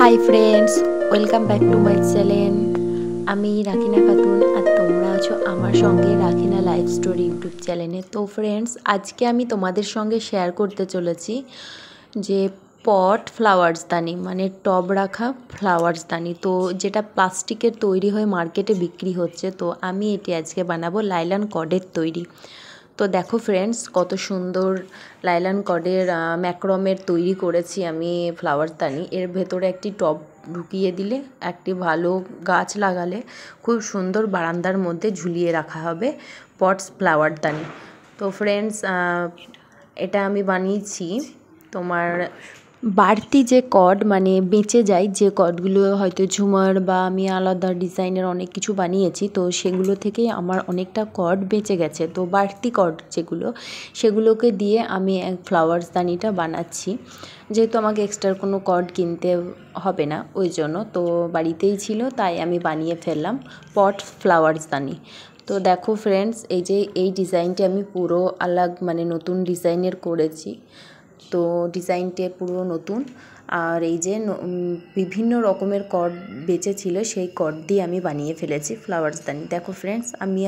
Hi friends, welcome back to my channel. আমি রাখিনা খাতুন আর তোমরা আছো আমার সঙ্গে রাখিনা লাইফ স্টোরি ইউটিউব চ্যানেলে। তো ফ্রেন্ডস, আজকে আমি তোমাদের সঙ্গে শেয়ার করতে চলেছি যে পট ফ্লাওয়ার্সদানি, মানে টব রাখা ফ্লাওয়ার্সদানি, তো যেটা প্লাস্টিকের তৈরি হয়ে মার্কেটে বিক্রি হচ্ছে। তো আমি এটি আজকে বানাবো লাইলন কর্ডের তৈরি। তো দেখো ফ্রেন্ডস, কত সুন্দর লাইলন কর্ডের ম্যাক্রমের তৈরি করেছি আমি ফ্লাওয়ারদানি। এর ভেতরে একটি টব ঢুকিয়ে দিলে, একটি ভালো গাছ লাগালে খুব সুন্দর বারান্দার মধ্যে ঝুলিয়ে রাখা হবে পটস ফ্লাওয়ারদানি। তো ফ্রেন্ডস, এটা আমি বানিয়েছি তোমার বাড়তি যে কর্ড, মানে বেঁচে যায় যে কর্ডগুলো, হয়তো ঝুমার বা আমি আলাদা ডিজাইনের অনেক কিছু বানিয়েছি, তো সেগুলো থেকেই আমার অনেকটা কর্ড বেঁচে গেছে। তো বাড়তি কর্ড যেগুলো, সেগুলোকে দিয়ে আমি এক ফ্লাওয়ারসদানিটা বানাচ্ছি। যেহেতু আমাকে এক্সট্রা কোনো কর্ড কিনতে হবে না, ওই জন্য তো বাড়িতেই ছিল, তাই আমি বানিয়ে ফেললাম পট ফ্লাওয়ারসদানি। তো দেখো ফ্রেন্ডস, এই যে এই ডিজাইনটি আমি পুরো আলাগ, মানে নতুন ডিজাইনের করেছি। তো ডিজাইনটা পুরো নতুন, আর এই যে বিভিন্ন রকমের কর্ড বেঁচে ছিল, সেই কর্ড দিয়ে আমি বানিয়ে ফেলেছি ফ্লাওয়ারসদানি। দেখো ফ্রেন্ডস, আমি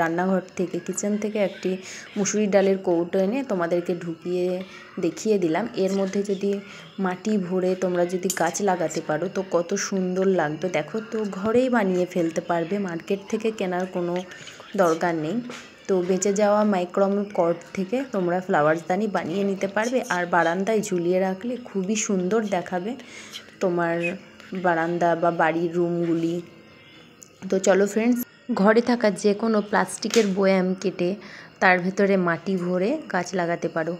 রান্নাঘর থেকে, কিচেন থেকে একটি মুসুরি ডালের কৌটো এনে তোমাদেরকে ঢুকিয়ে দেখিয়ে দিলাম। এর মধ্যে যদি মাটি ভরে তোমরা যদি গাছ লাগাতে পারো তো কত সুন্দর লাগবে। দেখো, তো ঘরেই বানিয়ে ফেলতে পারবে, মার্কেট থেকে কেনার কোনো দরকার নেই। তো বেঁচে যাওয়া মাইক্রোম কর্ড থেকে তোমরা ফ্লাওয়ারসদানি বানিয়ে নিতে পারবে, আর বারান্দায় ঝুলিয়ে রাখলে খুবই সুন্দর দেখাবে তোমার বারান্দা বা বাড়ির রুমগুলি। তো চলো ফ্রেন্ডস, ঘরে থাকা যে কোনো প্লাস্টিকের বয়াম কেটে তার ভেতরে মাটি ভরে গাছ লাগাতে পারো।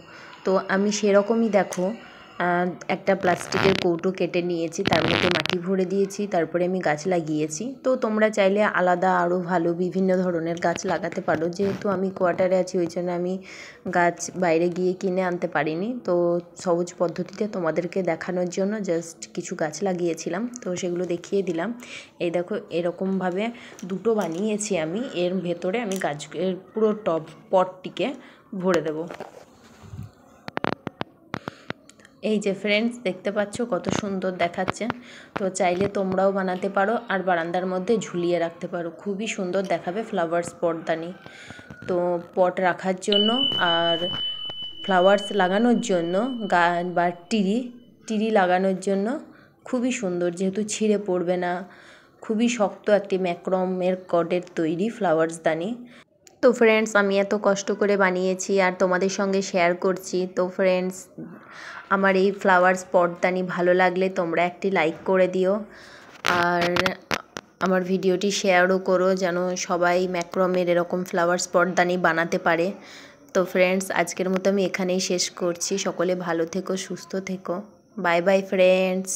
তো আমি সেরকমই দেখো, একটা প্লাস্টিকের কৌটো কেটে নিয়েছি, তার মধ্যে মাটি ভরে দিয়েছি, তারপরে আমি গাছ লাগিয়েছি। তো তোমরা চাইলে আলাদা আরও ভালো বিভিন্ন ধরনের গাছ লাগাতে পারো। যেহেতু আমি কোয়ার্টারে আছি, ওই জন্য আমি গাছ বাইরে গিয়ে কিনে আনতে পারিনি। তো সহজ পদ্ধতিতে তোমাদেরকে দেখানোর জন্য জাস্ট কিছু গাছ লাগিয়েছিলাম, তো সেগুলো দেখিয়ে দিলাম। এই দেখো, এরকমভাবে দুটো বানিয়েছি আমি। এর ভেতরে আমি গাছের পুরো পটটিকে ভরে দেব। এই যে ফ্রেন্ডস, দেখতে পাচ্ছ কত সুন্দর দেখাচ্ছে। তো চাইলে তোমরাও বানাতে পারো আর বারান্দার মধ্যে ঝুলিয়ে রাখতে পারো, খুবই সুন্দর দেখাবে ফ্লাওয়ার্স পটদানি। তো পট রাখার জন্য আর ফ্লাওয়ার্স লাগানোর জন্য বা টিরি লাগানোর জন্য খুবই সুন্দর, যেহেতু ছিঁড়ে পড়বে না। খুবই শক্ত একটি ম্যাক্রমের কর্ডের তৈরি ফ্লাওয়ারসদানি। তো ফ্রেন্ডস, আমি এত কষ্ট করে বানিয়েছি আর তোমাদের সঙ্গে শেয়ার করছি। তো ফ্রেন্ডস, আমার এই ফ্লাওয়ার্স পটদানি ভালো লাগলে তোমরা একটি লাইক করে দিও, আর আমার ভিডিওটি শেয়ারও করো, যেন সবাই ম্যাক্রমের এরকম ফ্লাওয়ার্স পটদানি বানাতে পারে। তো ফ্রেন্ডস, আজকের মতো আমি এখানেই শেষ করছি। সকলে ভালো থেকো, সুস্থ থেকো। Bye bye friends.